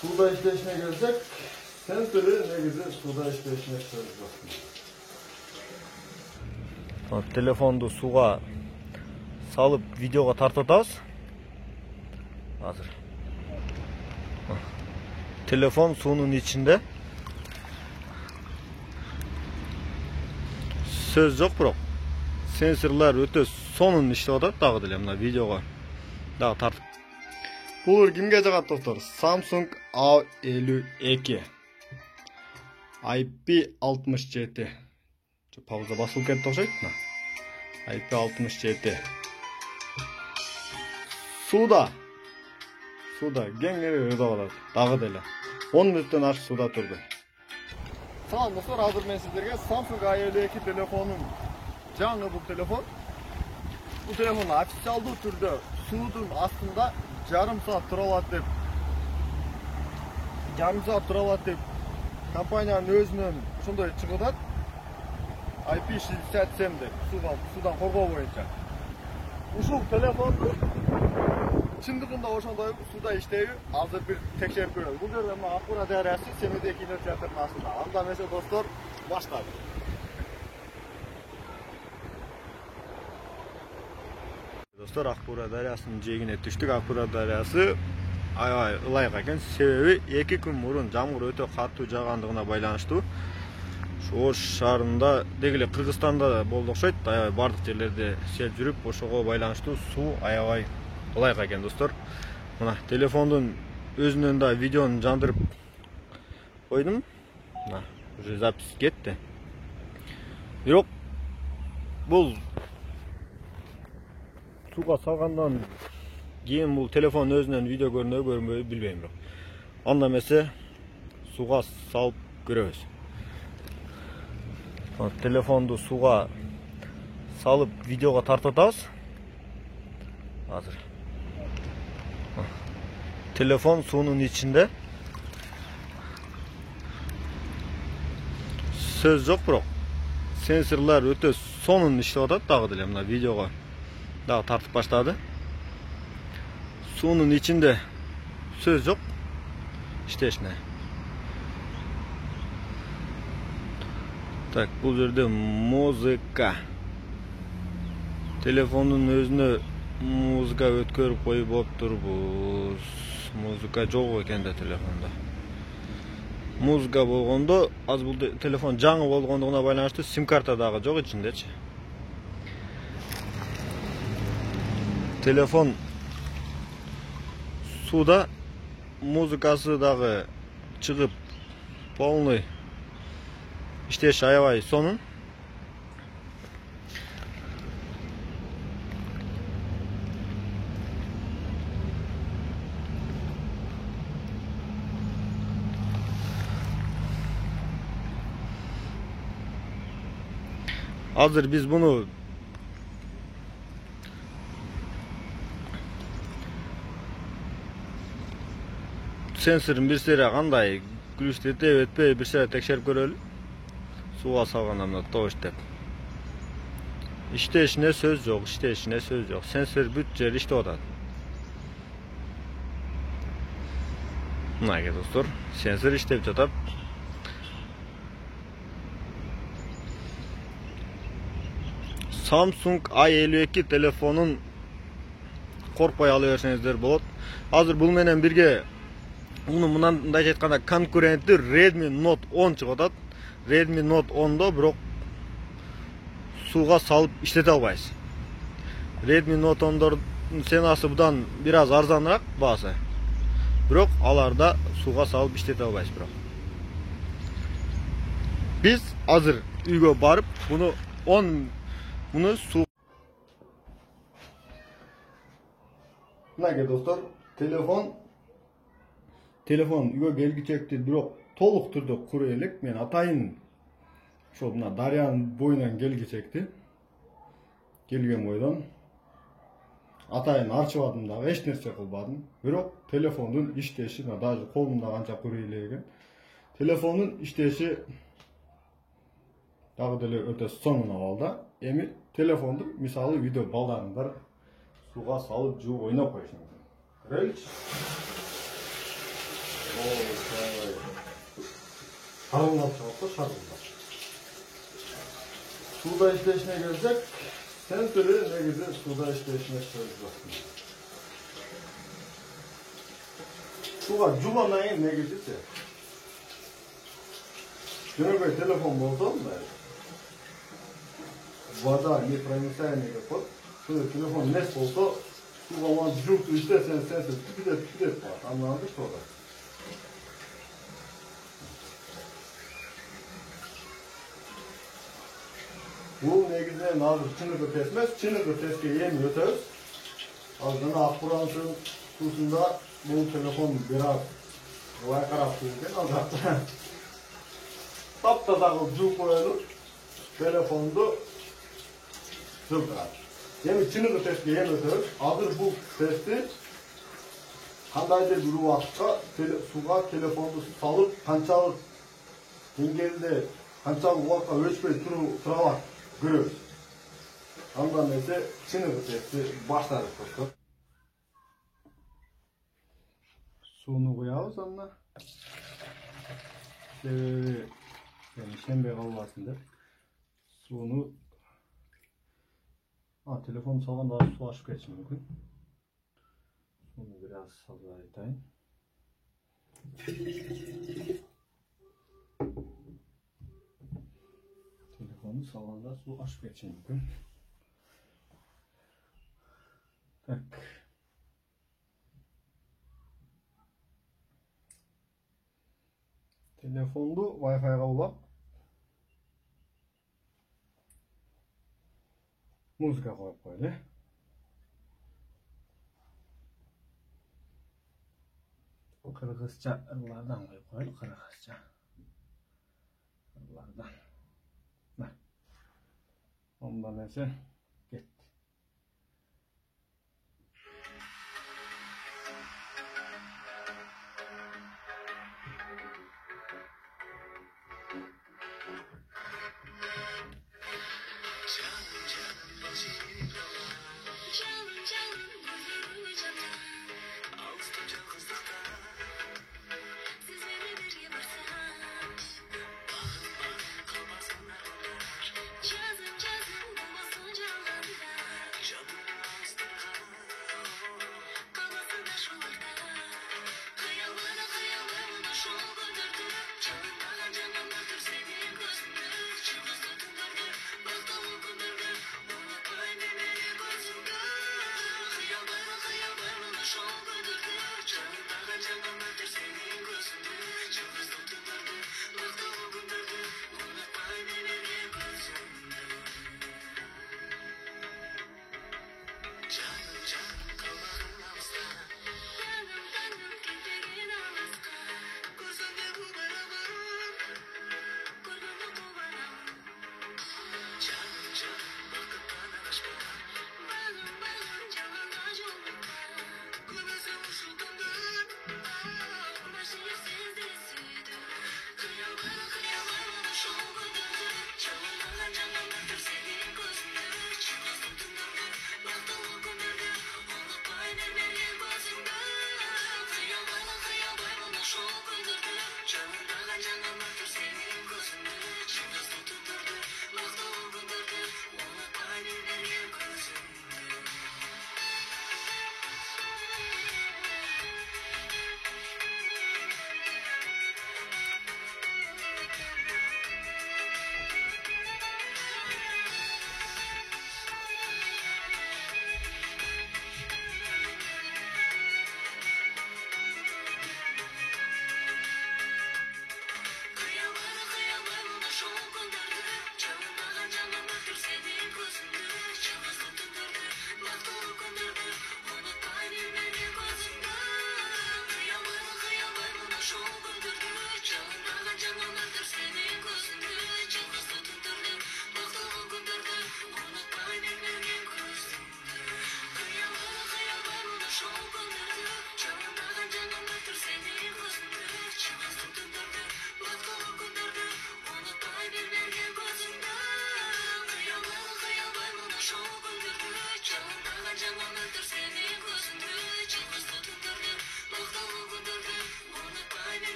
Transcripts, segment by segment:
Suda işleyişine gelecek. Sensörü negizi suda işleyişine çalışıyorsun. Telefondu suga salıp videoga tartatабыз. Hazır. Telefon suyun içinde. Söz yok bırak. Sensörler öte sonun işledi. Dağı dilem mına videoga. Dağı tartıp. Bulur kimge jagat dostlar? Samsung A52. IP67. Pauza basılıp ketip okşayт mı? IP67. Suda kеңири өтө калат. Дагы деле 10 мүнөттөн ашык суда турду. Салам достор, азыр мен сиздерге Samsung A52 телефонун жаңы бул телефон. Бул телефон официалдуу түрдө суудун астында жарым саат тура алат деп компаниянын өзүнөн ошондой чыгып атат. IP67 деп судан коргоо боюнча. Ушул телефонду чындыгында ошондой суда иштейби? Азыр бир текшерип көрөлү. Бул жерде мына Акбура дарыясы Семиде кинотеатрдын астында. Анда эмесе достор, баштайлы. Достор, Акбура дарыясынын жээгине түштүк. Акбура дарыясы аябай ылайык экен. Себеби 2 күн мурун жамгыр өтө катуу жаагандыгына байланыштуу. Ош шаарында дегеле Кыргызстанда болду окшойт. Аябай бардык жерлерде сел жүрүп, ошого байланыштуу суу аябай ылайык экен достор. Мына телефондун өзүнөн да видеону жандырып койдум. Мына уже запись кетти. Бирок бул суга салгандан кийин бул телефон өзүнөн видео көрүнбөйбү билбейм бирок. Анда эмесе суга салып көрөбүз. Телефонду суга салып видеога тартатабыз. Hazır. Telefon suyun içinde. Söz yok bırak. Sensörler öte sonun işledi. Dağı dilem mına videoga. Dağı tartıp başladı. Suyun içinde söz yok. İşte ne? Так, bu yerde muzika. Telefonun özüne muzika ötkөрүp коюп отурбуз. Muzika жок экен да телефонда. Muzika болгондо, аз бул телефон жаңы болгондугуна байланыштуу сим карта дагы жок ичиндечи. Телефон суда, музыкасы дагы чыгып полный иштеш аябай сонун. Hazır biz bunu sensörün bir sere kандай күлүштетип өтпөй bir sere tekşerip көрөлү. Суга салгандан мына тош деп. İşteşine söz yok, işteşine söz yok. Sensör бүт жер иштеп атат. Мына достор, sensör иштеп жатат. Samsung A52 telefonun korkpay ала берсеңиздер болот. Азыр бул менен бирге мындай айтканда конкуренти Redmi Note 10 чыгып атат. Redmi Note 10'da бирок суга салып иштете албайсыз. Redmi Note 10'дордун ценасы будан бир аз арзаныраак баасы. Бирок аларда суга салып иштете албайсыз бирок. Биз азыр үйгө барып bunu su. Mına dostlar, telefon үйгө келгичекти бирок толук түрдө куру элек. Мен атайын ошол мына дарыянын боюнан келгичекти. Келген бойдон атайын арчыбадым дагы, эч нерсе кылбадым. Бирок телефондун иштеши, даже колумда канча куру элеген. Телефондун иштеши дагы деле өтө сонун абалда. Эми телефонду мисалы видео балдарың бар суга салып жууп ойноп коюш мүмкүн. Renç. Şarılmaz çalsa şarılmaz. Suda işleşine gelecek. Sensörü ne güzel suda işleşine çalışacaksın. Suga cubanayın ne güzelse. Şuna bir telefon buldum da. Vada ne premisayene yapıp. Şöyle telefon nes olsa şu zaman cürt işte sen tüpüde var. Anladın sonra. Bu negizine nazır çınık ötesmez. Çınık öteske yemiyor ötez. Azdan akburansın kusunda bu telefon biraz kolay karaptıyken azalttı. Taptadak cürt koyalım. Telefonda zıldırar. Yani çınık öteske yemiyor. Hazır bu testi qandaydır bir vaqtda suga telefonni salıp qanchalik dengelde qanchalik vaqtga o'chmay turavat görüyoruz. Ondan ise çınık testi başladık dostlar. Suyunu koyarız ama yani şembe kalmasın deb suyunu telefon salgan daha su açıp geçsin mümkün. Bunu biraz sallayayım. Telefonu salonda su açıp geçeyim bugün. Tak. Telefonda Wi-Fi'ga ulap muzika koyup koydu. Kırgızca ırlardan koyup koydu. Kırgızca ırlardan. Ondan neyse gitti.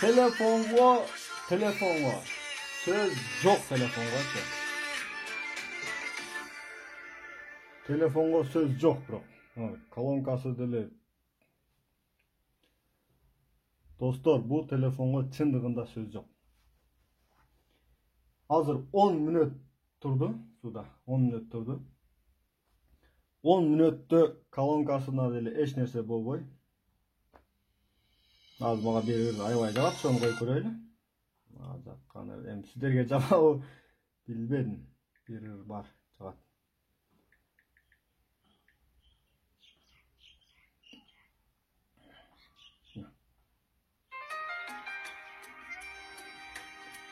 Telefonga söz yok telefonga. Telefonga söz yok bro. Kolonkası dele. Dostlar bu telefonga çındığında söz yok. Hazır 10 minut turdu suda. 10 minut turdu. 10 minutta kolonkasına dele eş nerse bolboy. Az bana bir aybay cevap şonu koy koyaylı. Azakkanı hem sizlerge cevabı bilbedim. Bir var cevap.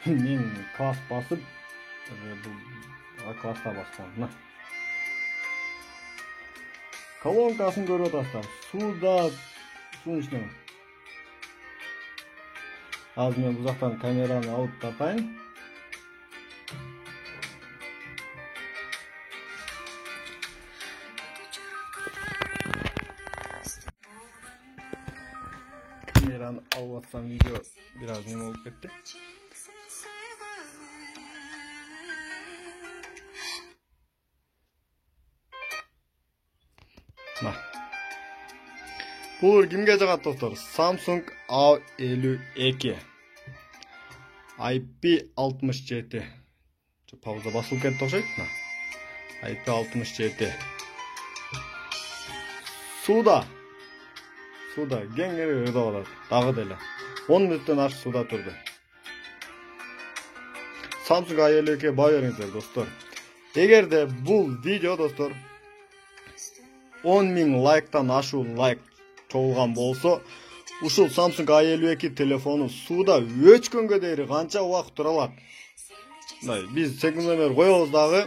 Men klas basıp bu klasta bastım. Kolonkaсын көріп отырсыздар. Суда судың ішінен. Az мен бұл жақтан камераны алып тартайын. Камераны алып атсам видео biraz неме болып кетті. Бұл кімге жағады достар? Samsung A52 IP67. Пауза басылып кетті оқшайды. IP67. Суда кеңгері өйді қалады. Дағы делі. 10 минуттен аш суда тұрды. Samsung A52 бай беріңіздер достар. Егер де бұл видео достар 10.000 лайктан ашу лайк çoğulgan bolsa, ушул Samsung A52 telefonu suda 3 күнгө дейін қанша уақыт тұра алат. Біз секундомер қоябыз дағы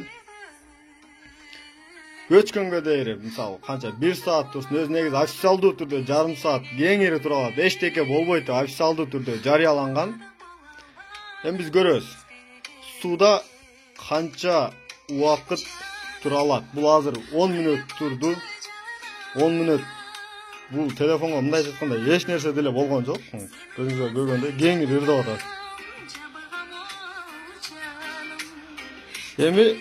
3 күнгө дейін, мысалы, қанша 1 saat тұрсын, өз негіз официалдуу түрдө жарым saat кеңири тура алат. Эчтеке болбойт, официалдуу түрдө жарыяланган. Эми биз көрөбүз. Суда қанша уақыт тура алат. Бул азыр 10 минут турду. 10 минут. Bu telefonga мындай жатканда эч нерсе деле болгон жок. Көзүңүзгө көргөндөй кеңири ырдап атат. Эми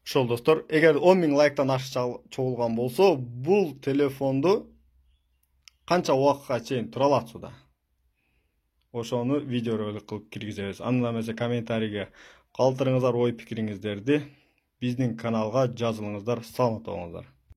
ошол достор, эгер 10.000 лайктан ашык чогулган болсо, бул телефонду канча убакытка чейин тура алат суда. Ошону видео ролик кылып киргизебиз. Анда эмесе комментарийге калтырыңыздар ой пикириңиздерди. Bizning kanalga жазылыңыздар, саламат болуңуздар.